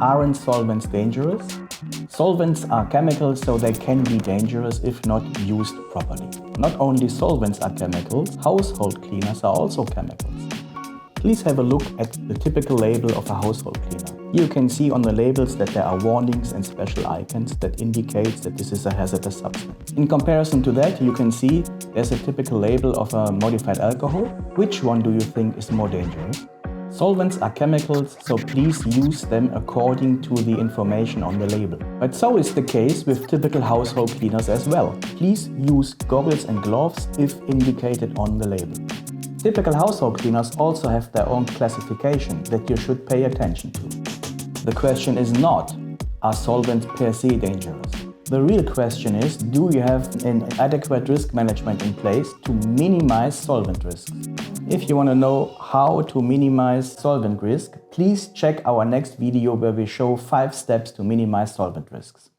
Aren't solvents dangerous? Solvents are chemicals, so they can be dangerous if not used properly. Not only solvents are chemicals, household cleaners are also chemicals. Please have a look at the typical label of a household cleaner. You can see on the labels that there are warnings and special icons that indicates that this is a hazardous substance. In comparison to that, you can see there's a typical label of a modified alcohol. Which one do you think is more dangerous? Solvents are chemicals, so please use them according to the information on the label. But so is the case with typical household cleaners as well. Please use goggles and gloves if indicated on the label. Typical household cleaners also have their own classification that you should pay attention to. The question is not, are solvents per se dangerous? The real question is, do you have an adequate risk management in place to minimize solvent risks? If you want to know how to minimize solvent risk, please check our next video where we show 5 steps to minimize solvent risks.